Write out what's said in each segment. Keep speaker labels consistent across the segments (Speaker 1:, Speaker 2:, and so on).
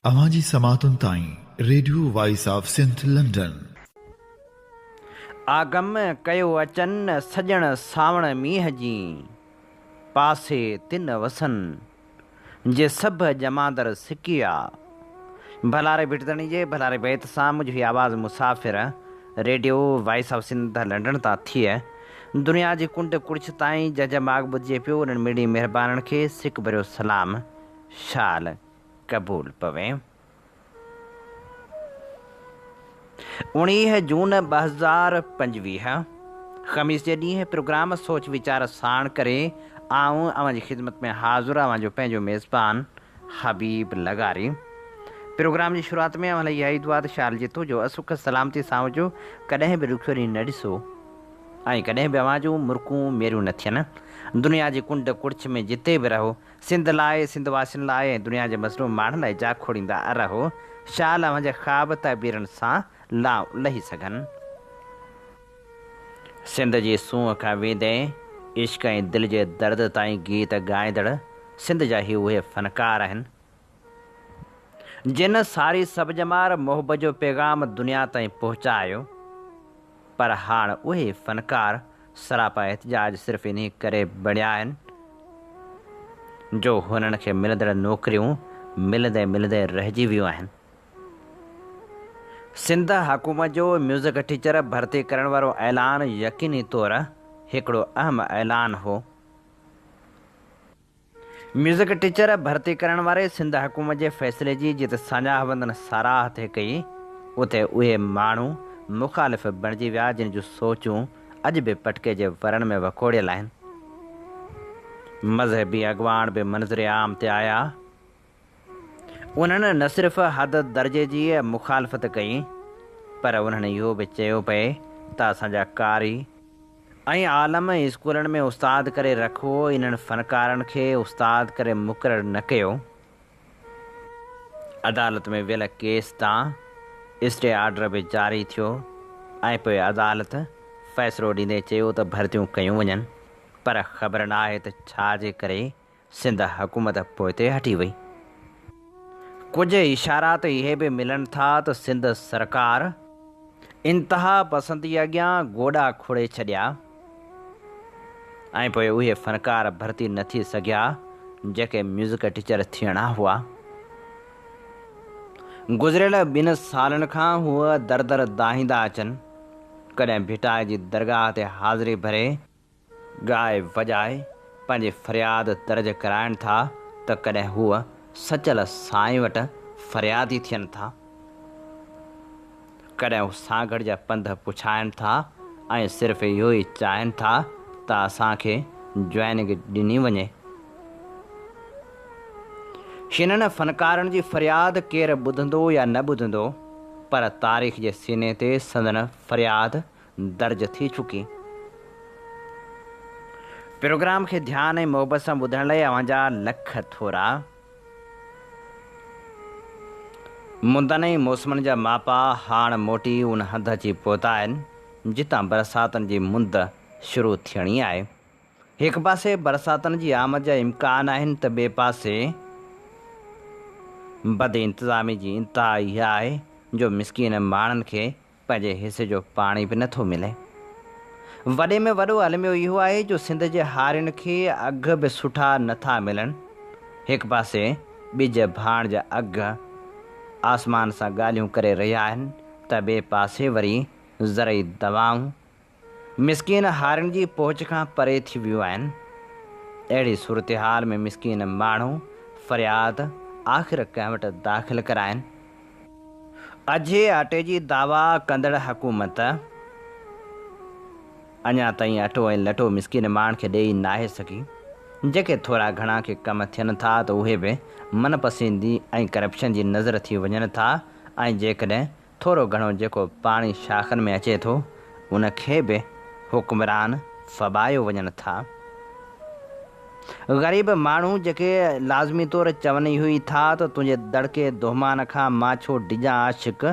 Speaker 1: अवाजी समातुन ताई Radio voice of Sindh London.
Speaker 2: आगम कयो अचन सजण सावण मींहं जी, पासे तिन वसन जे सभ जमादर सिकिया। भलारे बिटदणी जे भलारे बैत सां मुझी आवाज़ मुसाफ़िर Radio voice of Sindh London तां थिए दुनिया जी कुंड कुड़छ ताईं जजमाग ॿुधिजे पियो। उन्हनि मिड़ी महिरबाननि खे सिक भरियो सलाम शाल क़बूल पवे। 19 जून 2025 ख़मीस जे ॾींहुं प्रोग्राम सोच वीचार साण करे आऊं अवां जी ख़िदमत में हाज़िर अवां जो पंहिंजो मेज़बान हबीब लगारी। प्रोग्राम जी शुरूआत में अवां लाइ इहा ई दुआ त शाल जितो जो असुख सलामती सां हुजो, कॾहिं बि ॾुखियो ॾींहुं न ॾिसो ऐं कॾहिं बि अवां जूं मुर्कूं मेरियूं न थियनि। दुनिया जी कुंड कुड़छ में जिते बि रहो, सिंध लाइ, सिंध वासियुनि लाइ ऐं दुनिया जे मज़लूम माण्हुनि लाइ जा खोड़ींदा रहो। शाल अवां जे ख़्वाब तबीरनि सां लही सघनि। सिंध जी सूंहं खां वेंदे इश्क ऐं दिलि जे दर्द ताईं गीत ॻाईंदड़ सिंध जा ई उहे फ़नकार आहिनि जिन सारी सभ जमार मोहबत जो पैगाम दुनिया ताईं पहुचायो। पर हाणे उहे फ़नकार सरापा एहतिजाज सिर्फ़ु इन करे बणिया आहिनि जो हुननि खे मिलंदड़ नौकरियूं मिलंदे मिलंदे रहिजी वियूं आहिनि। सिंध हुकूमत जो म्यूज़िक टीचर भर्ती करण वारो ऐलान यकीनी तौरु हिकिड़ो अहम ऐलान हो। म्यूज़िक टीचर भर्ती करण वारे सिंध हुकूमत जे फ़ैसिले जी जिते साञा हवंदनि साराह थे कई, उते उहे माण्हू मुख़ालिफ़ बणिजी विया जिन जूं सोचूं अॼु बि पटके जे वरण में वकोड़ियल आहिनि। मज़हबी अॻवान बि मंज़िर आम ते आया। उन्हनि न सिर्फ़ हद दर्जे जी मुखालफ़त कई, पर उन्हनि इहो बि चयो पए त असांजा कारी ऐं आलम स्कूलनि में उस्ताद करे रखो, इन्हनि फ़नकारनि खे उस्ताद करे मुक़ररु न कयो। अदालत में वियल केस तां स्टे ऑर्डर बि जारी थियो ऐं पोइ अदालत फ़ैसिलो ॾींदे चयो त भर्तियूं कयूं वञनि, पर ख़बर न आहे त छाजे करे सिंध हुकूमत पोइते हटी वई। कुछ इशारात इहे बि मिलनि था त सिंध सरकार इंतिहा पसंदी अॻियां गोॾा खोड़े छॾिया ऐं पोइ उहे फ़नकार भर्ती न थी सघिया जेके म्यूज़िक टीचर थियणा हुआ। गुज़िरियल 2 सालनि खां हूअ दर दर दाहींदा अचनि, कॾहिं भिटाए जी दरगाह ते हाज़िरी भरे ॻाए वॼाए पंहिंजी फ़रियाद दर्ज कराइनि था त कॾहिं हूअ सचल साईं वटि फ़रियादी थियनि था, कॾहिं हू सागड़ जा पंध पुछाइनि था ऐं सिर्फ़ु इहो ई चाहिनि था त असांखे जॉइनिंग ॾिनी वञे। हिननि फ़नकारनि जी फ़रियाद केरु ॿुधंदो या न ॿुधंदो, पर तारीख़ जे सीने ते संदन फ़रियाद दर्ज थी चुकी। प्रोग्राम खे ध्यानु ऐं मोहबत सां ॿुधण लाइ अवां जा लख थोरा। मुंदनि ऐं मौसमनि जा मापा हाणे मोटी उन हद अची पहुता आहिनि जितां बरसातनि जी मुंद शुरू थियणी आहे। हिकु पासे बरसातनि जी आमद जा इम्कान आहिनि त ॿिए पासे बद इंतिज़ामी जी इंतिहा इहा आहे जो मिसकीन माण्हुनि खे पंहिंजे हिसे जो पाणी बि नथो मिले। वॾे में वॾो अलमियो इहो आहे जो सिंध जे हारियुनि खे अघ बि सुठा नथा मिलनि। हिकु पासे ॿिज भाण जा अघ आसमान सां ॻाल्हियूं करे रहिया आहिनि त ॿिए पासे वरी ज़रई दवाऊं मिसकीन हारियुनि जी पहुच खां परे थी वियूं आहिनि। अहिड़ी सूरत हाल में मिसकीन माण्हू फ़रियाद आख़िर कंहिं वटि दाख़िल कराइनि। अझे अटे जी दावा कंदड़ हुकूमत अञा ताईं अटो ऐं लटो मिसकीन माण्हुनि खे ॾेई नाहे सघी। जेके थोरा घणा खे कम थियनि था त उहे बि मनपसंदी ऐं करप्शन जी नज़र थी वञनि था, ऐं जेकॾहिं थोरो घणो जेको पाणी शाखनि में अचे थो उनखे बि हुक्मरान फबायो वञनि था। ग़रीब माण्हू जेके लाज़मी तौरु चवनि इहो ई था त तुंहिंजे दड़के दोहमान खां मां छो डिॼां आशिक़,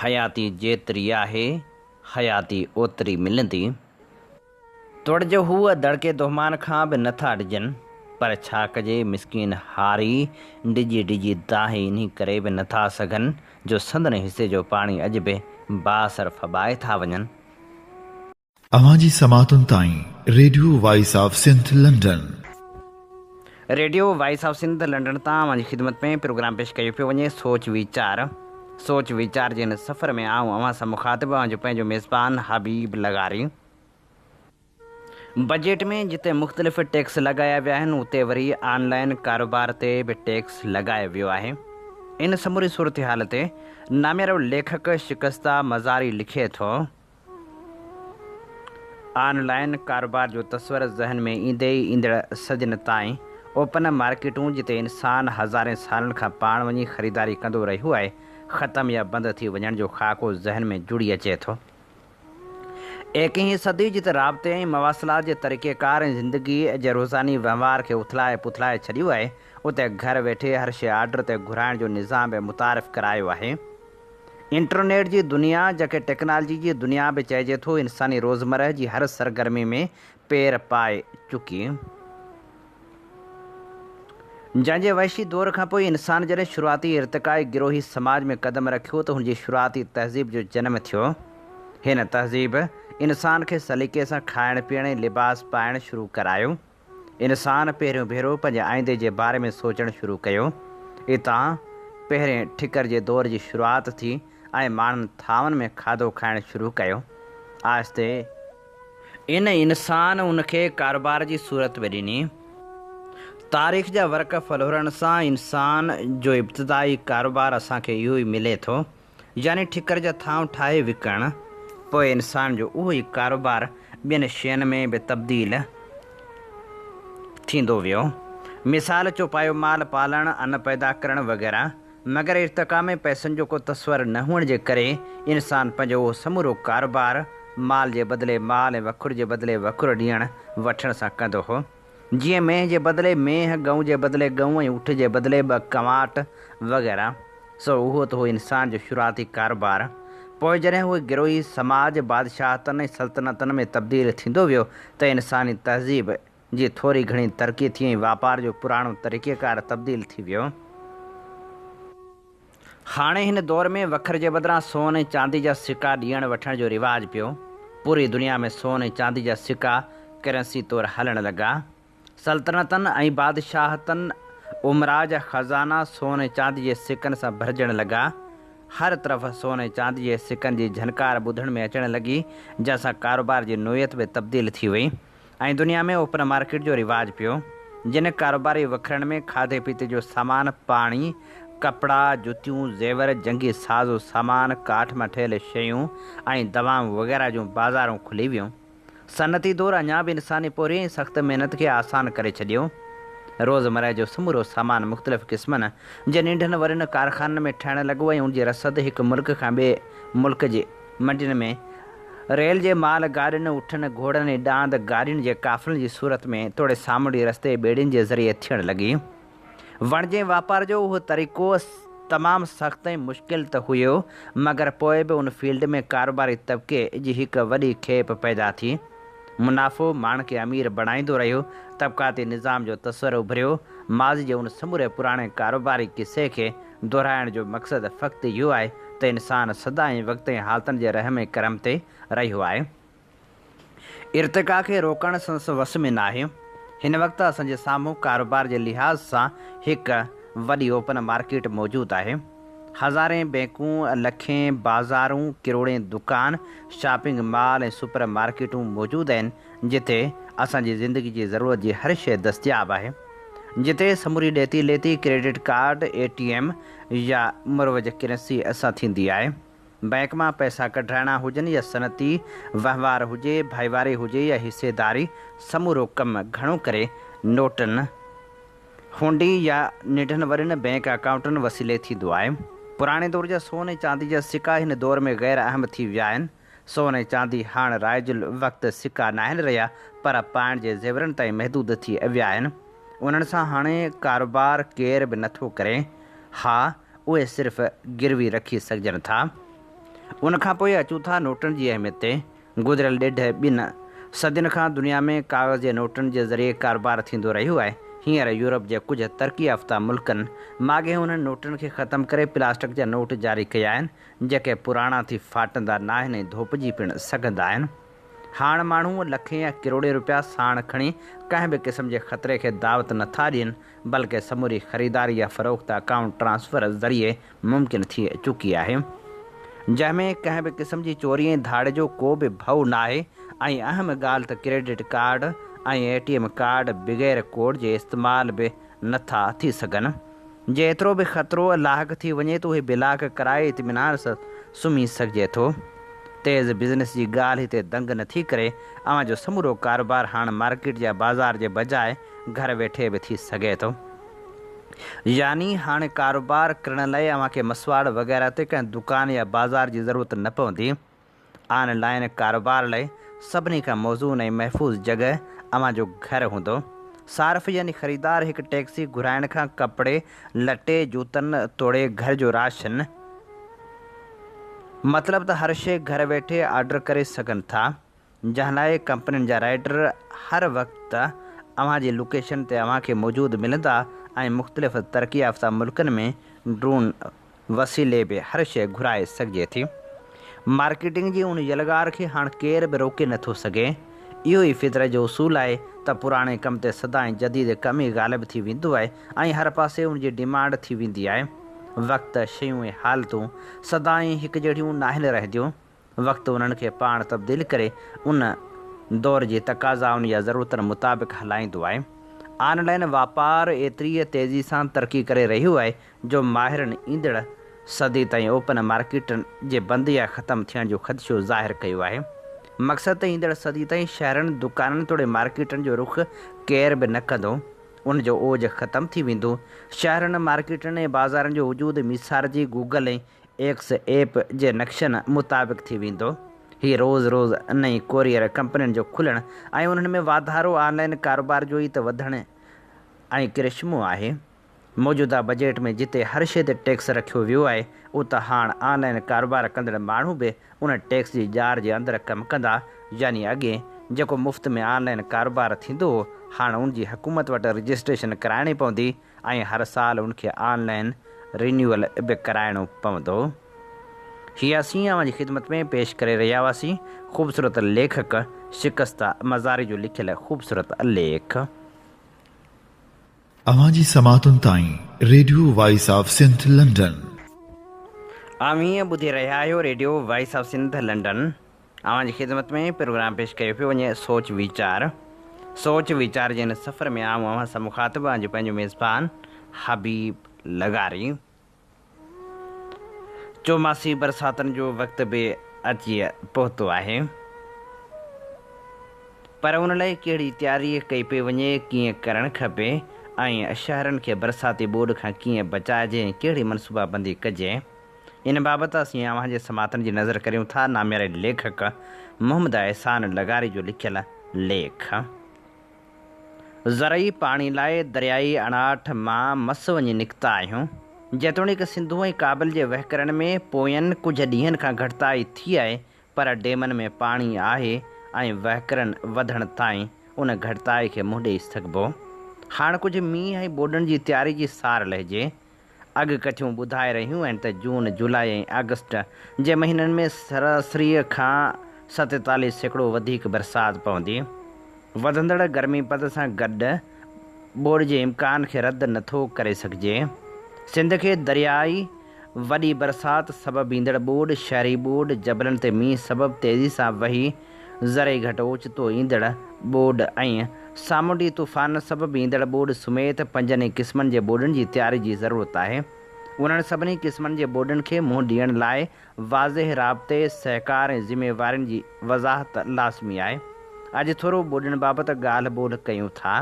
Speaker 2: हयाती जेतिरी आहे हयाती ओतिरी मिलंदी। तोड़ जो हूअ दड़के दोहमान खां बि नथा ॾिजनि। पर छा कजे मिसकिन हारी डिॼी डिॼी दाहे इन करे बि नथा सघनि जो संदन हिसे जो पाणी अॼु बि बासर फॿाए था वञनि।
Speaker 1: अवांजी समातुनि ताईं radio voice of Sindh London.
Speaker 2: Radio voice of Sindh London तां अवांजी ख़िदमत में प्रोग्राम पेश कयो पियो वञे सोच वीचार जे हिन सफ़र में आऊं अवां सां मुखातिबु आहियां जो पंहिंजो मेज़बान हबीब लगारी। बजट में जिते मुख़्तलिफ़ टैक्स लॻाया विया आहिनि उते वरी ऑनलाइन कारोबार ते बि टैक्स लॻायो वियो आहे। इन समूरी सूरत हाल ते नामियारो लेखक शिकस्ता मज़ारी लिखे थो, ऑनलाइन कारोबार जो तस्वर ज़हन में ईंदे ई ईंदड़ सदियुनि ताईं ओपन मार्केटूं जिते इंसान हज़ारे सालनि खां पाण वञी ख़रीदारी कंदो रहियो आहे ख़तमु या बंदि थी वञण जो ख़ाको ज़हन में जुड़ी अचे थो। एकहीं सदी जिते राब्ते ऐं मवासिलात जे तरीक़ेकार ऐं ज़िंदगी जे रोज़ानी वहिंवार खे उथलाए पुथलाए छॾियो आहे, उते घर वेठे हर शइ ऑर्डर ते घुराइण जो निज़ाम बि मुतारिफ़ करायो आहे। इंटरनेट जी दुनिया जंहिंखे टेक्नोलॉजी जी दुनिया बि चइजे थो, इंसानी रोज़मर्रा जी हर सरगर्मी में पेर पाए चुकी। जंहिंजे वहशी दौर खां पोइ इंसान जॾहिं शुरूआती इर्तिक़ाई गिरोही समाज में क़दम रखियो त हुनजी शुरूआती तहज़ीब जो जनम थियो। हिन तहज़ीब इंसान खे सलीक़े सां खाइण पीअण लिबास पाइण शुरू करायो। इंसान पहिरियों भेरो पंहिंजे आईंदे जे बारे में सोचणु शुरू कयो। इतां पहिरें ठिकर जे दौर जी शुरूआति थी ऐं माण्हुनि थांवनि में खाधो खाइणु शुरू कयो। आहिस्ते इन इंसान उनखे कारोबार जी सूरत बि ॾिनी। तारीख़ जा वर्क फलोरण सां इंसान जो इब्तिदाई कारोबार असांखे इहो ई मिले थो, यानी ठिकर जा थांव ठाहे विकणु। पोइ इंसान जो उहो ई कारोबार ॿियनि शयुनि में बि तब्दील थींदो वियो, मिसाल चौपायो माल पालणु, अन्न पैदा करणु वग़ैरह। मगर इर्तिक़ा में पैसनि जो को तस्वर न हुअण जे करे इंसान पंहिंजो उहो समूरो कारोबार माल जे बदिले माल ऐं वखुर जे बदिले वखुर ॾियणु वठण सां कंदो हो। जीअं मेंह जे बदिले मेंह, गऊं जे बदिले गऊं ऐं ऊठ जे बदिले ॿ कवाट वग़ैरह। सो उहो त हो इंसान जो शुरूआती कारोबार। पोइ जॾहिं उहे गिरोही समाज बादशाहतनि ऐं सल्तनतनि में तब्दील थींदो वियो त इंसानी तहज़ीब जी थोरी घणी तरक़ी थी ऐं वापार जो पुराणो तरीक़ेकार तब्दील थी वियो। हाणे हिन दौर में वखर जे बदिरां सोन ऐं चांदी जा सिक्का ॾियण वठण जो रिवाजु पियो। पूरी दुनिया में सोन ऐं चांदी जा सिक्का करेंसी तौरु हलणु लॻा। सल्तनतनि ऐं बादशाहतनि उमरा जा ख़ज़ाना सोन ऐं चांदी जे सिकनि सां भरिजणु लॻा। हर तरफ़ सोन ऐं चांदी जे सिकनि जी झनकार ॿुधण में अचणु लॻी, जंहिंसां कारोबार जी नोयत बि तब्दील थी वई ऐं दुनिया में ओपन मार्केट जो रिवाजु पियो, जिन कारोबारी वखरनि में खाधे पीते जो सामान, पाणी, कपिड़ा, जुतियूं, ज़ेवर, जंगी साज़ो सामान, काठ मां ठहियल शयूं ऐं दवाऊं वग़ैरह जूं बाज़ारूं खुली वियूं। सनती दौरु अञा बि इंसानी पोरी ऐं सख़्त महिनत खे आसान करे छॾियो। रोज़मर्रा जो समूरो सामान मुख़्तलिफ़ क़िस्मनि जे नंढनि वॾनि कारखाननि में ठहिणु लॻो ऐं उनजी रसद हिकु मुल्क खां ॿिए मुल्क जे मंडियुनि में रेल जे माल गाॾियुनि, उठनि, घोड़नि ऐं ॾांद गाॾियुनि जे काफ़िलनि जी सूरत में तोड़े सामुंडी रस्ते ॿेड़ियुनि जे ज़रिए थियणु लॻी। वणिजे वापार जो उहो तरीक़ो तमामु सख़्तु ऐं मुश्किल त हुयो, मगर पोइ बि उन फील्ड में कारोबारी तबिके जी हिकु वॾी खेप पैदा थी। मुनाफ़ो माण्हुनि खे अमीर बणाईंदो रहियो। तबक़ाती निज़ाम जो तस्वर उभरियो। माज़ी जे उन समूरे पुराणे कारोबारी किसे खे दोहिराइण जो मक़सदु फ़क़्ति इहो आहे त इंसानु सदा ऐं वक़्त ऐं हालतुनि जे रहम ऐं करम ते रहियो आहे। इर्तिक़ा खे रोकणु संदसि वस में न आहे। हिन वक़्तु असांजे साम्हूं कारोबार जे लिहाज़ सां हिकु वॾी ओपन मार्केट मौजूदु आहे। हज़ारे बैंकूं, लखें बाज़ारूं, किरोड़े दुकान, शॉपिंग मॉल ऐं सुपर मार्केटूं मौजूदु आहिनि, जिते असांजी ज़िंदगी जी ज़रूरत जी हर शइ दस्तियाबु आहे, जिते समूरी ॾेती लेती, क्रेडिट कार्ड, ATM या मुरोज करेंसी असां थींदी आहे। बैंक मां पैसा कढाइणा हुजनि या सनती वहिंवार हुजे, भाईवारी हुजे या हिसेदारी, समूरो कमु घणो करे नोटनि, हुंडी या नंढनि वॾनि बैंक अकाउंटनि वसीले थींदो आहे। पुराणे दौर जा सोन ऐं चांदी जा सिक्का हिन दौर में ग़ैर अहम थी विया आहिनि। सोन ऐं चांदी हाणे राइजुल वक़्तु सिक्का न आहिनि रहिया, पर पाइण जे ज़ेवरनि ताईं महदूद थी विया आहिनि। उन्हनि सां हाणे कारोबार केर बि नथो करे। हा, उहे सिर्फ़ु गिरवी रखी सघजनि था। उनखां पोइ अचूं था नोटनि जी अहमियत ते। गुज़िरियल 1.5 सदियुनि खां दुनिया में कागज़ जे नोटनि जे ज़रिए कारोबार थींदो रहियो आहे। हींअर यूरोप जे कुझु तरक़ी याफ़्ता मुल्कनि माॻे हुननि नोटनि खे ख़तमु करे प्लास्टिक जा नोट जारी कया आहिनि जेके पुराणा थी फाटंदा न आहिनि ऐं धोपिजी पिणु सघंदा आहिनि। हाणे माण्हू लखें या किरोड़े रुपया साण खणी कंहिं बि क़िस्म जे ख़तरे खे दावत नथा ॾियनि, बल्कि समूरी ख़रीदारी या फ़रोख़्त अकाउंट ट्रांसफ़र ज़रिए मुमकिन थी चुकी आहे, जंहिंमें कंहिं बि क़िस्म जी चोरी ऐं धाड़ जो को बि भउ न आहे। ऐं अहम ॻाल्हि त क्रेडिट कार्ड ऐं ATM कार्ड बग़ैर कोड जे इस्तेमाल बि नथा थी सघनि। जेतिरो बि ख़तरो लाहक थी वञे त उहे बिलाक कराए इत्मीनान सां सुम्ही सघिजे थो। तेज़ बिज़नेस जी ॻाल्हि हिते दंग न थी करे अव्हां जो समूरो कारोबार हाणे मार्केट या बाज़ार जे बजाए घर वेठे बि थी सघे थो। यानी हाणे कारोबार करण लाइ अव्हांखे मसवाड़ वग़ैरह ते कंहिं दुकान या बाज़ार जी ज़रूरत न पवंदी। ऑनलाइन कारोबार लाइ सभिनी खां मौज़ून ऐं महफ़ूज़ जॻह अव्हां जो घर हूंदो। सार्फ़ यानी ख़रीदार हिकु टैक्सी घुराइण खां कपिड़े लटे जूतनि तोड़े घर जो राशन, मतिलबु त हर शइ घर वेठे ऑर्डर करे सघनि था, जंहिं लाइ कंपनियुनि जा राइडर हर वक़्तु अव्हांजी लोकेशन ते अव्हांखे मौजूदु मिलंदा ऐं मुख़्तलिफ़ तरक़ी याफ़्ता मुल्कनि में ड्रोन वसीले बि हर शइ घुराए सघिजे थी। मार्केटिंग जी उन यलगार खे हाणे केर बि रोके नथो सघे। इहो ई फितरत जो उसूल आहे त पुराणे कम ते सदाईं जदीद कम ई ग़ालिब थी वेंदो आहे ऐं हर पासे उनजी डिमांड थी वेंदी आहे। वक़्तु शयूं ऐं हालतूं सदाईं हिकु जहिड़ियूं न आहिनि रहंदियूं। वक़्तु उन्हनि खे पाण तब्दील करे उन दौर जी तक़ाज़ा उन या ज़रूरतनि मुताबिक़ हलाईंदो आहे। ऑनलाइन वापारु एतिरी तेज़ी सां तरक़ी करे रहियो आहे जो माहिरनि ईंदड़ सदी ताईं ओपन मार्केटनि जे बंदि या ख़तमु थियण जो ख़दशो ज़ाहिर कयो आहे। मक़सदु त ईंदड़ सदी ताईं शहरनि दुकाननि तोड़े मार्केटनि जो रुख़ केर बि न कंदो, उन जो ओज ख़तमु थी वेंदो। शहरनि मार्केटनि ऐं बाज़ारनि जो वजूदु मिसार जी गूगल ऐं एक्स ऐप जे नक्शनि मुताबिक़ थी वेंदो। हीअ रोज़ नई कोरियर कंपनियुनि जो खुलणु ऐं उन्हनि में वाधारो ऑनलाइन कारोबार जो ई त वधणु ऐं करिश्मो आहे। मौजूदा बजट में जिते हर शइ ते टैक्स रखियो वियो आहे, उतां हाणे ऑनलाइन कारोबार कंदड़ माण्हू बि उन टैक्स जी जार जे अंदरि कमु कंदा। यानी अॻे जेको मुफ़्त में ऑनलाइन कारोबार थींदो हो, हाणे उनजी हुकूमत वटि रजिस्ट्रेशन कराइणी पवंदी ऐं हर साल उनखे ऑनलाइन रिन्यूअल बि कराइणो पवंदो। हीअ असीं अव्हांजी ख़िदमत में पेश करे रहिया हुआसीं ख़ूबसूरत लेखक शिकस्ता मज़ारी जो लिखियल ख़ूबसूरत लेख।
Speaker 1: अवांजी समातुनि ताईं radio voice of Sindh London.
Speaker 2: हीअं ॿुधी रहिया आहियो radio voice of Sindh London. अव्हांजी ख़िदमत में प्रोग्राम पेश कयो पियो वञे सोच वीचार जे हिन सफ़र में आऊं अव्हां सां मुखातिबु आहियां पंहिंजो मेज़बान हबीब लगारी। चौमासी बरसातनि जो वक़्तु बि अची पहुतो आहे, पर उन लाइ कहिड़ी तयारी कई पई वञे, कीअं करणु खपे ऐं शहरनि खे बरसाती ॿोॾ खां कीअं बचाइजे ऐं कहिड़ी मनसूबाबंदी कजे, इन बाबति असीं अव्हांजे समातनि जी नज़र करियूं था नामियारे लेखक मोहम्मद अहसान लगारी जो लिखियल लेख। ज़रई पाणी लाइ दरियाई अणाठ मां मस वञी निकिता आहियूं। जेतोणीकि सिंधू ऐं काबल जे वहिकरनि में पोयनि कुझु ॾींहंनि खां घटिताई थी आहे, पर डेमनि में पाणी आहे ऐं वहिकरनि वधण ताईं उन घटिताई खे मुंहुं ॾेई सघिबो। हाणे कुझु मींहं ऐं ॿोॾनि जी तयारी जी सार लहिजे। अॻु कथियूं ॿुधाए रहियूं आहिनि त जून जुलाई ऐं अगस्त जे महीननि में सरासरीअ खां 47% वधीक बरसाति पवंदी। वधंदड़ गर्मीपद सां गॾु ॿोॾ जे इम्कान खे रद्द नथो करे सघिजे। सिंध खे दरियाई वॾी बरसाति सबबु ईंदड़ ॿोॾ, शहरी ॿोॾ, जबलनि ते मींहुं सबबु तेज़ी सां वही ज़रे घटि ओचितो ईंदड़ ॿोॾ ऐं सामूंडी तूफ़ान सबबु ईंदड़ ॿोॾ समेत 5 क़िस्मनि जे ॿोॾनि जी तयारी जी ज़रूरत आहे। उन्हनि सभिनी क़िस्मनि जे ॿोॾनि खे मुंहुं ॾियण लाइ वाज़िह राब्ते, सहकार ऐं ज़िमेवारियुनि जी वज़ाहत लाज़मी आहे। अॼु थोरो ॿोॾनि बाबति ॻाल्हि ॿोल कयूं था।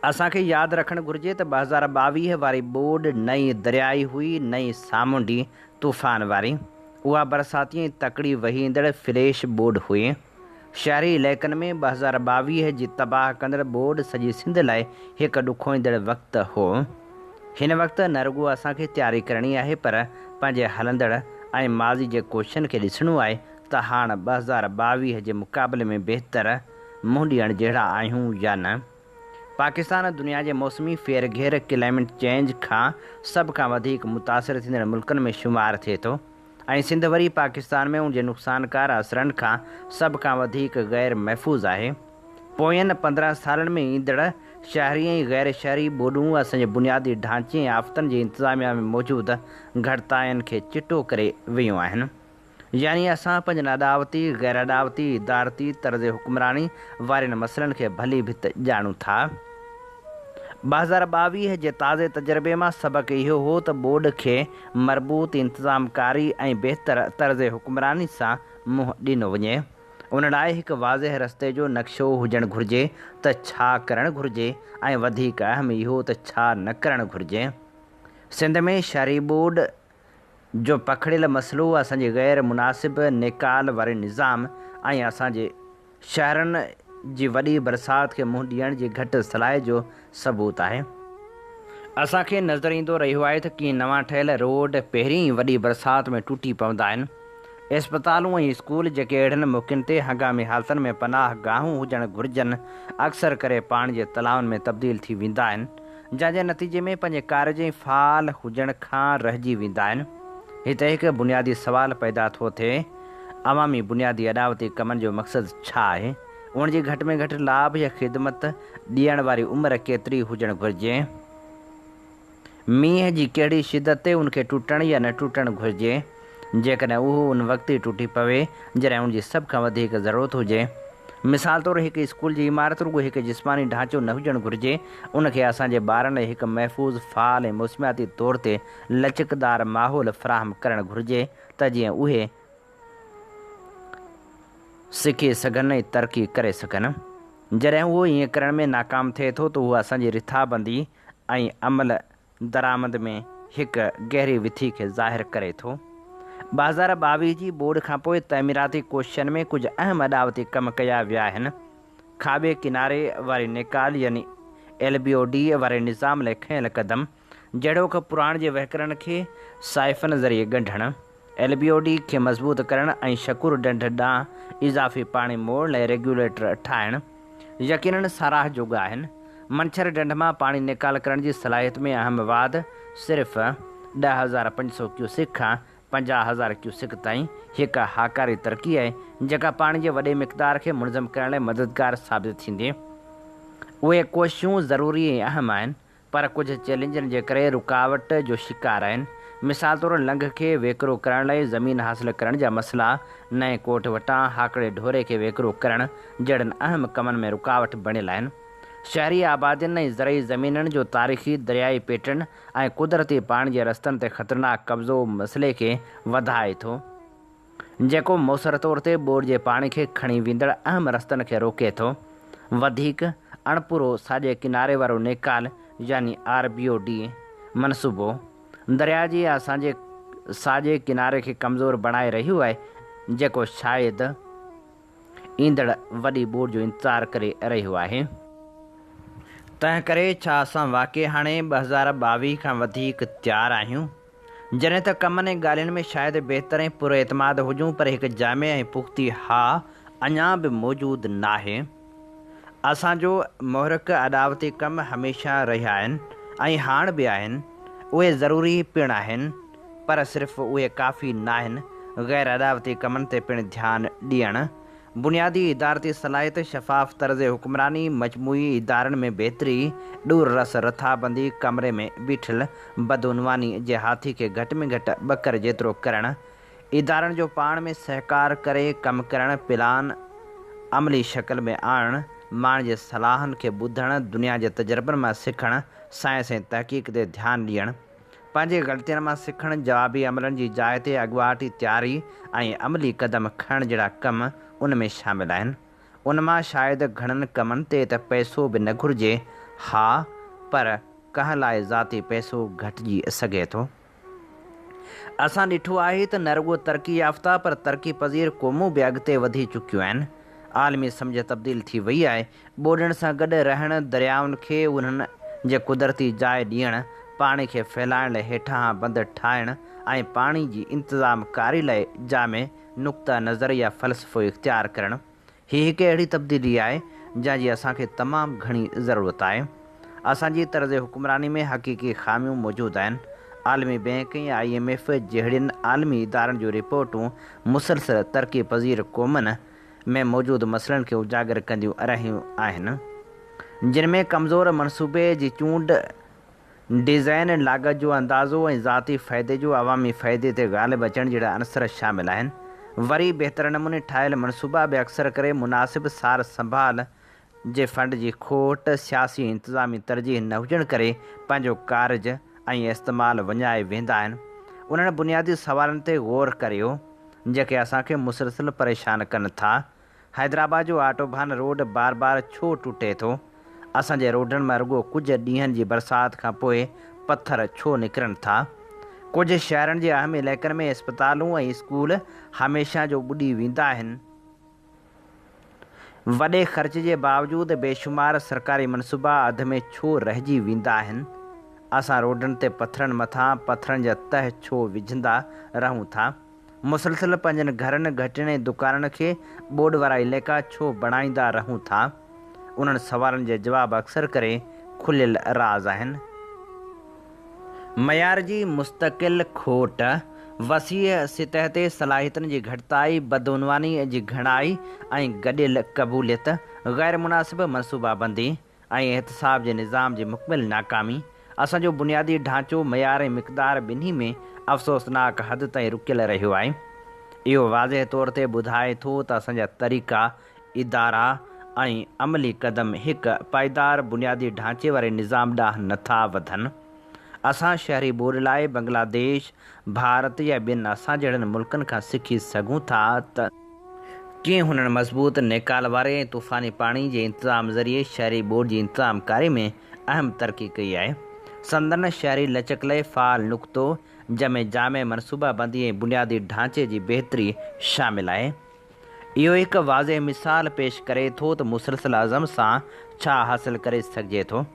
Speaker 2: असांखे यादि रखणु घुरिजे त 2022 वारी ॿोॾ नई दरियाई हुई, नई सामूंडी तूफ़ान वारी। उहा बरसाती ऐं तकड़ी वही ईंदड़ फ्लैश ॿोॾ हुई। शहरी इलाइक़नि में 2022 जी तबाह कंदड़ ॿोॾ सॼी सिंध लाइ हिकु ॾुखो ईंदड़ वक़्तु हो। हिन वक़्तु न रुॻो असांखे तयारी करणी आहे, पर पंहिंजे हलंदड़ ऐं माज़ी जे कोशिशनि खे ॾिसणो आहे त हाणे 2022 जे मुक़ाबले में बहितर मुंहुं ॾियण जहिड़ा आहियूं या न। पाकिस्तान दुनिया जे मौसमी फेरघेर क्लाइमेट चेंज खां सभ खां वधीक मुतासिर थींदड़ मुल्कनि में शुमारु थिए थो ऐं सिंध वरी पाकिस्तान में उनजे नुक़सानकार असरनि खां सभ खां वधीक गैर महफ़ूज़ आहे। पोयनि 15 सालनि में ईंदड़ शहरी ऐं गैर शहरी ॿोॾूं असांजे बुनियादी ढांचे ऐं आफ़तनि जी इंतिज़ामिया में मौजूदु घटिताइनि खे चिटो करे वियूं आहिनि। यानी असां पंहिंजनि अॾावती गैर अॾावती इदारती तर्ज़ हुकुमरानी वारनि मसइलनि खे भली भित ॼाणूं था। 2022 जे ताज़े तजुर्बे मां सबक़ु इहो हो त बोर्ड खे मरबूत इंतिज़ामकारी ऐं बहितर तर्ज़ हुकुमरानी सां मुंहुं ॾिनो वञे। उन लाइ हिकु वाज़ह रस्ते जो नक्शो हुजणु घुरिजे त छा करणु घुरिजे ऐं वधीक अहम इहो त छा न करणु घुरिजे। सिंध में शहरी बोर्ड जो पखड़ियल मसइलो असांजे गैर मुनासिब निकाल वारे निज़ाम ऐं असांजे शहरनि जी वॾी बरसाति खे मुंहुं ॾियण जी घटि सलाह जो सबूत आहे। असांखे नज़र ईंदो रहियो आहे त कीअं नवां ठहियल रोड पहिरीं वॾी बरसाति में टुटी पवंदा आहिनि। इस्पतालूं ऐं स्कूल जेके अहिड़नि मौक़नि ते हंगामी हालतुनि में पनाह गाहूं हुजणु घुरिजनि अक्सर करे पाणी जे तलाउनि में तब्दील थी वेंदा आहिनि, जंहिंजे नतीजे में पंहिंजे कार्य जे फ़ाल हुजण खां रहिजी वेंदा आहिनि। हिते हिकु बुनियादी सुवालु पैदा थो थिए, अवामी बुनियादी अॾावती कमनि जो मक़सदु छा आहे? उनजी घटि में घटि लाभ या ख़िदमत ॾियण वारी उमिरि केतिरी हुजणु घुरिजे? मींहं जी कहिड़ी शिदत ते उनखे टुटणु या न टुटणु घुरिजे? जेकॾहिं उहो उन वक़्तु ई टुटी पवे जॾहिं उनजी सभ खां वधीक ज़रूरत हुजे। मिसाल तौरु हिकु स्कूल जी इमारत रुॻो हिकु जिस्मानी ढांचो न हुजणु घुरिजे, उनखे असांजे ॿारनि लाइ हिकु महफ़ूज़ फ़ाल ऐं मौसमियाती तौर ते लचकदार माहौल फ़राहम करणु घुरिजे त जीअं उहे सिखी सघनि ऐं तरक़ी करे सघनि। जॾहिं उहो ईअं करण में नाकाम थिए थो त उहो असांजी रिथाबंदी ऐं अमल दरामद में हिकु गहरी विथी खे ज़ाहिर करे थो। 2022 जी बोर्ड खां पोइ तइमीराती कोशिशनि में कुझु अहम अॾावती कम कया विया आहिनि। खाॿे किनारे वारी निकाल यानी LBOD वारे निज़ाम लाइ खयल क़दम, जहिड़ोकि पुराण जे वहिकरनि खे साइफ़न ज़रिए ॻंढणु, LBOD खे मज़बूत करणु ऐं शकूर ढंढ ॾांहुं इज़ाफ़ी पाणी मोड़ लाइ रेगुलेटर ठाहिणु यकीनन साराह जोॻा आहिनि। मंछर ढंढ मां पाणी निकाल करण जी सलाहियत में अहम वाध सिर्फ़ु 10,500 क्यूसिक खां 50,000 क्यूसिक ताईं हिकु हाकारी तरक़ी आहे, जेका पाणी जे वॾे मिक़दार खे मुनज़म करण लाइ मददगार साबित थींदी। उहे कोशिशूं ज़रूरी ऐं अहम आहिनि, पर कुझु चैलेंजनि जे करे रुकावट जो शिकार आहिनि। मिसाल तौरु लंघ खे वेकिरो करण लाइ ज़मीन हासिल करण जा मसइला, नए कोट वटां हाकड़े ढोरे खे वेकिरो करणु जहिड़नि अहम कमनि में रुकावट बणियल आहिनि। शहरी आबादियुनि ऐं ज़रई ज़मीननि जो तारीख़ी दरियाई पैटर्न ऐं कुदरती पाणी जे रस्तनि ते ख़तरनाक कब्ज़ो मसइले खे वधाए थो, जेको मौसर तौर ते बोर्ड जे पाणी खे खणी वेंदड़ अहम रस्तनि खे रोके थो। वधीक अणपूरो साॼे किनारे वारो नेकाल यानी RBOD मनसूबो दरिया जे असांजे साॼे किनारे खे कमज़ोर बणाए रहियो आहे, जेको शायदि ईंदड़ वॾी बोर्ड जो इंतज़ारु करे रहियो आहे। तंहिं करे छा असां वाक़ई हाणे 2022 खां वधीक तयारु आहियूं? जॾहिं त कमनि ऐं ॻाल्हियुनि में शायदि बहितर ऐं पुरएतमाद हुजूं, पर हिकु जामे ऐं पुख़्ती हा अञा बि मौजूदु नाहे। असांजो मुहरिक अॾावती कम हमेशह रहिया आहिनि ऐं हाणे बि आहिनि। उहे ज़रूरी पिणु आहिनि, पर सिर्फ़ु उहे काफ़ी न आहिनि। गैर अॾावती कमनि ते पिणु ध्यानु ॾियणु, बुनियादी इदारती सलाहियत, शफ़ाफ़ तर्ज़ हुकुमरानी, मजमूई इदारनि में बहितरी, ॾूर रस रथाबंदी, कमरे में बीठल बदउनवानी जे हाथी खे घटि में घटि ॿकर जेतिरो करणु, इदारनि जो पाण में सहकार करे कमु करणु, प्लान अमली शक्ल में आणणु, माण्हुनि जे सलाहनि खे ॿुधणु, दुनिया जे तजुर्बनि मां सिखणु, साइंस ऐं तहक़ीक़ ते ध्यानु ॾियणु, पंहिंजे ग़लतियुनि मां सिखणु, जवाबी अमलनि जी जाइ ते अॻुवाटी तयारी ऐं अमली क़दम खणण जहिड़ा कम उन में शामिलु आहिनि। उन मां शायदि घणनि कमनि ते त पैसो बि न घुरिजे, हा, पर कंहिं लाइ ज़ाती पैसो घटिजी सघे थो। असां ॾिठो आहे त न रुॻो तरक़ी याफ़्ता पर तरक़ी पज़ीर क़ौमूं बि अॻिते वधी चुकियूं आहिनि। आलमी सम्झ तब्दील थी वई आहे। ॿोॾनि सां गॾु रहणु, दरियाउनि खे उन्हनि जे कुदरती जाइ ॾियणु, पाणी खे फैलाइण लाइ हेठां बंद ठाहिणु ऐं पाणी जी इंतिज़ामकारी लाइ जामे नुक़्ता नज़र या फ़लसफ़ो इख़्तियार करणु। हीअ हिकु अहिड़ी तब्दीली आहे जंहिंजी असांखे तमामु घणी ज़रूरत आहे। असांजी तर्ज़ हुकुमरानी में हक़ीक़ी ख़ामियूं मौजूदु आहिनि। आलमी बैंक ऐं IMF जहिड़ियुनि आलमी इदारनि जूं रिपोर्टूं मुसलसल तरक़ी पज़ीर क़ौमनि में मौजूदु मसइलनि खे उजागर कंदियूं रहियूं आहिनि, जिन में कमज़ोर मनसूबे जी चूंड, डिज़ाइन, लाॻत जो अंदाज़ो ऐं ज़ाती फ़ाइदे जो अवामी फ़ाइदे ते ग़ालिब अचण जहिड़ा अनसर शामिल आहिनि। वरी बहितर नमूने ठाहियल मनसूबा बि अक्सर करे मुनासिब सार संभाल जे फंड जी खोट, सियासी इंतिज़ामी तरजीह न हुजण करे पंहिंजो कारज ऐं इस्तेमालु विञाए वेंदा आहिनि। उन्हनि बुनियादी सवालनि ते ग़ौर करियो जेके असांखे मुसलसल परेशान कनि था। हैदराबाद जो आटोबान रोड बार बार छो टुटे थो? असांजे रोडनि मां रुॻो कुझु ॾींहंनि जी बरसाति खां पोइ पथर छो निकिरनि था? कुझु शहरनि जे अहम इलाइक़नि में इस्पतालूं ऐं स्कूल हमेशह जो ॿुॾी वेंदा आहिनि। वॾे ख़र्च जे बावजूदि बेशुमार सरकारी मनसूबा अध में छो रहिजी वेंदा आहिनि? असां रोडनि ते पथरनि मथां पथरनि जा तह छो विझंदा रहूं था? मुसलसल पंहिंजनि घरनि, घटियुनि ऐं दुकाननि खे ॿोॾ वारा इलाइक़ा छो बणाईंदा रहूं था? उन्हनि सवालनि जे जवाब अक्सर करे खुलियल राज़ आहिनि। मयार जी मुस्तक़िल खोट, वसीअ सतह ते सलाहियतनि जी घटिताई, बदउनवानी जी घणाई ऐं गॾियल क़बूलियत, ग़ैर मुनासिब मनसूबाबंदी ऐं एहतिसाब जे निज़ाम जी मुकमिल नाकामी, असांजो बुनियादी ढांचो, मयार ऐं मिक़दार ॿिन्ही में अफ़सोसनाक हद ताईं रुकियल रहियो आहे। इहो वाज़ह तौर ते ॿुधाए थो त असांजा तरीक़ा, इदारा ऐं अमली क़दम हिकु पाइदार बुनियादी ढांचे वारे निज़ाम ॾांहुं नथा वधनि। असां शहरी ॿोॾ लाइ बांग्लादेश, भारत या ॿियनि असां जहिड़नि मुल्कनि खां सिखी सघूं था त कीअं हुननि मज़बूत नेकाल वारे ऐं तूफ़ानी पाणी जे इंतिज़ाम ज़रिए शहरी ॿोॾ जी इंतिज़ाम कारी में अहम तरक़ी कई आहे। संदन शहरी लचक लाइ फ़ाल नुक़्तो, जंहिंमें जामे मनसूबाबंदी ऐं बुनियादी ढांचे जी बहितरी शामिल आहे। इहो हिकु वाज़ह मिसाल पेश करे थो त मुसलसल अज़म सां छा हासिलु करे सघिजे थो।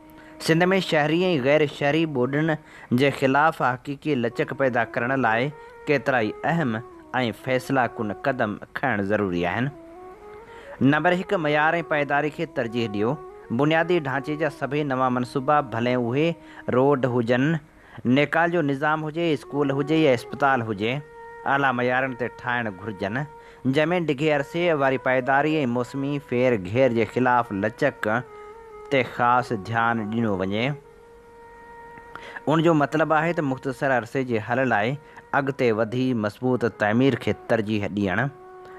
Speaker 2: सिंध में शहरी ऐं गैर शहरी ॿोॾनि जे ख़िलाफ़ हक़ीक़ी लचक पैदा करण लाइ केतिरा ई अहम ऐं फ़ैसिला कुन क़दम खणणु ज़रूरी आहिनि। नंबर 1, मयार ऐं पाइदारी खे तरजीह ॾियो। बुनियादी ढांचे जा सभई नवां मनसूबा, भले उहे रोड हुजनि, नेकाल जो निज़ाम हुजे, स्कूल हुजे या इस्पताल हुजे, आला मयारनि ते ठाहिणु घुरिजनि, जंहिंमें डिघे अरसे वारी पाइदारी ऐं मौसमी फेर घेर जे ख़िलाफ़ लचक ते ख़ासि ध्यानु ॾिनो वञे। उनजो मतिलबु आहे त मुख़्तसर अरसे जे हल लाइ अॻिते वधी मज़बूत तइमीर खे तरजीह ॾियणु।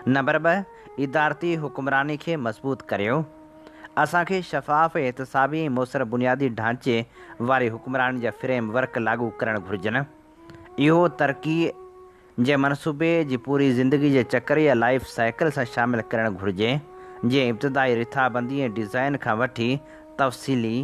Speaker 2: नंबर 2, इदारती हुकुमरानी खे मज़बूत करियो। असांखे शफ़ाफ़, एहतिसाबी ऐं मुसर बुनियादी ढांचे वारी हुकुमरानी जा फ्रेम वर्क लागू करणु घुरिजनि। इहो तरक़ी जे मनसूबे जी पूरी ज़िंदगी जे चकर या लाइफ साइकिल सां शामिलु करणु घुरिजे, जीअं इब्तिदाई रिथाबंदी ऐं डिज़ाइन खां वठी तफ़सीली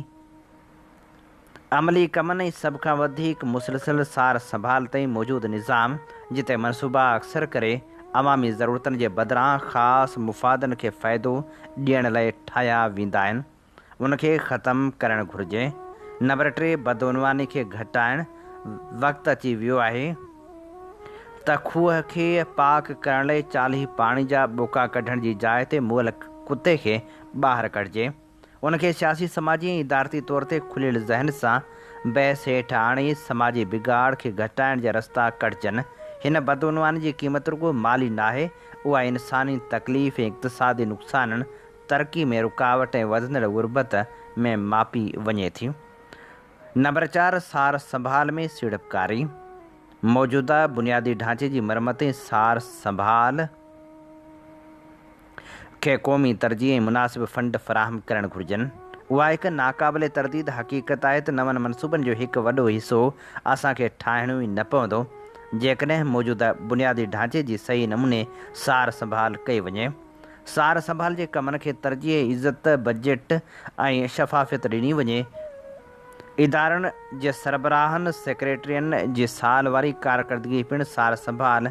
Speaker 2: अमली कमनि ऐं सभ खां वधीक मुसलसल सार संभाल ताईं मौजूदु निज़ाम, जिते मनसूबा अक्सर करे अवामी ज़रूरतनि जे बदिरां ख़ासि मुफ़ादनि खे फ़ाइदो ॾियण लाइ ठाहिया वेंदा आहिनि, उनखे ख़तमु करणु घुरिजे। नंबर 3, बदउनवानी खे घटाइणु। वक़्तु अची वियो आहे त खूह खे पाक करण लाइ चालीह पाणी जा ॿोका कढण जी जाइ ते मुअल कुते खे ॿाहिरि कढिजे। उनखे सियासी, समाजी ऐं इदारती तौर ते खुलियल ज़हन सां बहस हेठि आणे समाजी बिगाड़ खे घटाइण जा रस्ता कढजनि। हिन बदउनवानी जी क़ीमत रुॻो माली नाहे, उहा इंसानी तकलीफ़ ऐं इक़्तिसादी नुक़साननि, तरक़ी में रुकावट ऐं वधंदड़ ग़ुर्बत में मापी वञे थी। नंबर 4, सार संभाल में सीड़पकारी। मौजूदा बुनियादी ढांचे जी मरमत ऐं सार संभाल खे क़ौमी तरजीह ऐं मुनासिब फ़ंड फ़राहम करणु घुरिजनि। उहा हिकु नाक़ाबिले तरदीद हक़ीक़त आहे त नवनि मनसूबनि जो हिकु वॾो हिसो असांखे ठाहिणो ई न पवंदो जेकॾहिं मौजूदा बुनियादी ढांचे जी सही नमूने सार संभाल कई वञे। सार संभाल जे कमनि खे तरजीह, इज़त, बजट ऐं शफ़ाफ़ियत ॾिनी वञे। इदारनि जे सरबराहनि, सेक्रेटरियुनि जी साल वारी कारकर्दगी पिणु सार संभाल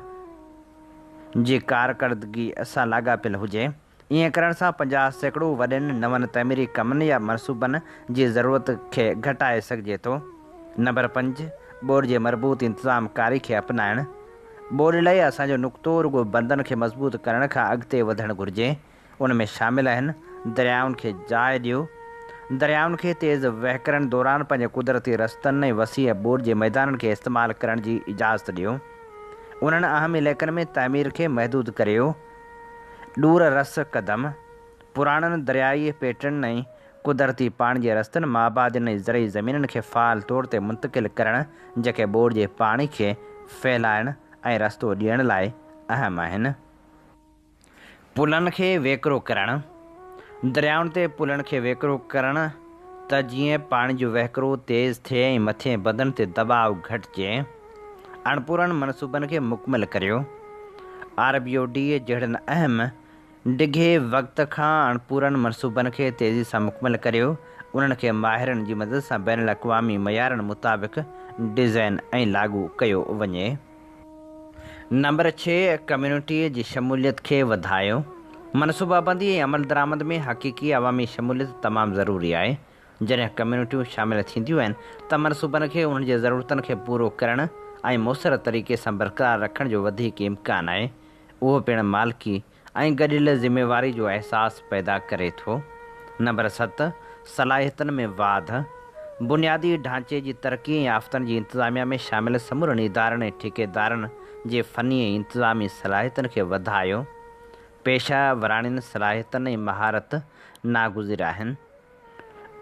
Speaker 2: जी कारकर्दगी सां लाॻापियल हुजे। ईअं करण सां 50% वॾनि नवनि तइमीरी कमनि या मनसूबनि जी ज़रूरत खे घटाए सघिजे थो। नंबर 5, ॿोॾ जे मरबूत इंतिज़ाम कारी खे अपनाइणु। ॿोॾ लाइ असांजो नुक़्तो रुॻो बंदनि खे मज़बूत करण खां अॻिते वधणु घुरिजे। उन में शामिल आहिनि दरियाउनि खे जाइ ॾियो। दरियाउनि खे तेज़ वहिकरण दौरान पंहिंजे कुदरती रस्तनि ऐं वसीअ ॿोॾि जे मैदाननि खे इस्तेमालु करण जी इजाज़त ॾियो। उन्हनि अहम इलाइक़नि में तामीर खे महदूद करियो। ॾूर रस क़दम पुराणनि दरियाई पेटर्न ऐं कुदरती पाणी जे रस्तनि माबादियुनि ऐं ज़रई ज़मीननि खे फ़ाल तौर ते मुंतक़िल करणु जेके ॿोॾि जे पाणी खे फहिलाइण ऐं रस्तो ॾियण लाइ अहम आहिनि। पुलनि खे वेकिरो करणु दरियाउनि ते पुलनि खे वेकिरो करणु त जीअं पाणी जो वहिकिरो तेज़ थिए ऐं मथे बदन ते दबाव घटिजे। अणपूरनि मनसूबनि खे मुकमल करियो। RBOD जहिड़नि अहम डिघे वक़्त खां अणपूरनि मनसूबनि खे तेज़ी सां मुकमल करियो। उन्हनि खे माहिरनि जी मदद सां बैन अल-अक़वामी मयारनि मुताबिक़ डिज़ाइन ऐं लागू कयो वञे। नंबर 6 कम्यूनिटीअ जी शमूलियत खे वधायो। मनसूबाबंदी ऐं अमल दरामद में हक़ीक़ी अवामी शमूलियत तमामु ज़रूरी आहे। जॾहिं कम्यूनिटियूं शामिल थींदियूं आहिनि त मनसूबनि खे उन्हनि जे ज़रूरतनि खे पूरो करणु ऐं मुसर तरीक़े सां बरक़रार रखण जो वधीक इम्कान आहे। उहो पिणु मालिकी ऐं गॾियल ज़िम्मेवारी जो अहसासु पैदा करे थो। नंबर 7 सलाहियतनि में वाध बुनियादी ढांचे जी तरक़ी ऐं आफ़तनि जी इंतिज़ामिया में शामिल समूरनि इदारनि ऐं ठेकेदारनि जे फ़नी ऐं इंतिज़ामी सलाहियतनि खे वधायो। पेशा वराणियुनि सलाहियतनि ऐं महारत नागुज़िर आहिनि।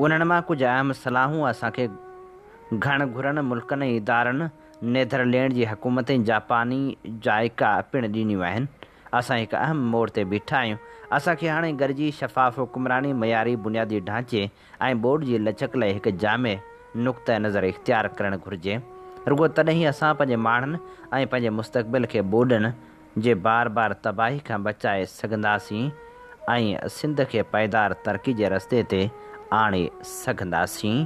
Speaker 2: उन्हनि मां कुझु अहम सलाहूं असांखे घण घुरनि मुल्कनि ऐं इदारनि नेदरलैंड जी हुकूमत ऐं जापानी जाइका पिणु ॾिनियूं आहिनि। असां हिकु अहम मोड़ ते बीठा आहियूं। असांखे हाणे गॾिजी शफ़ाफ़ हुकुमरानी मयारी बुनियादी ढांचे ऐं ॿोॾि जी लचक लाइ हिकु जामे नुक़्ता नज़र इख़्तियार करणु घुरिजे। रुॻो तॾहिं ई असां पंहिंजे माण्हुनि ऐं पंहिंजे मुस्तक़बिल खे ॿोॾनि जे बार बार तबाही खां बचाए सघंदासीं ऐं सिंध खे पाइदार तरक़ी जे रस्ते ते आणे सघंदासीं।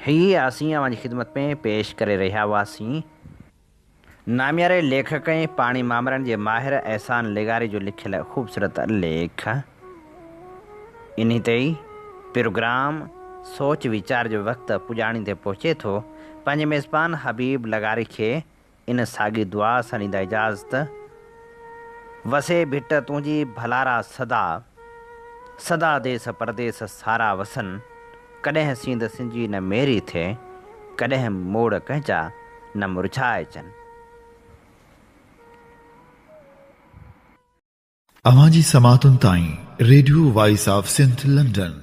Speaker 2: हीअ असीं अव्हांजी ख़िदमत में पेश करे रहिया हुआसीं नामियारे लेखक ऐं पाणी मामरनि जे माहिर एहसान लेगारी जो लिखियलु ख़ूबसूरत लेख। इन ते ई प्रोग्राम सोच वीचार जो वक़्तु पुॼाणींदे पहुचे थो। पंहिंजे मेज़बान हबीब लगारी खे इन साॻी दुआ सां ॾींदा इजाज़त। वसे भिट तुंहिंजी भलारा सदा सदा देस परदेस सारा वसन। कॾहिं सींद सिंजी न मेरी थिए कॾहिं मोड़ कंहिंजा न मुरझाए अचनि।
Speaker 1: अवांजी समातुनि ताईं radio voice of Sindh London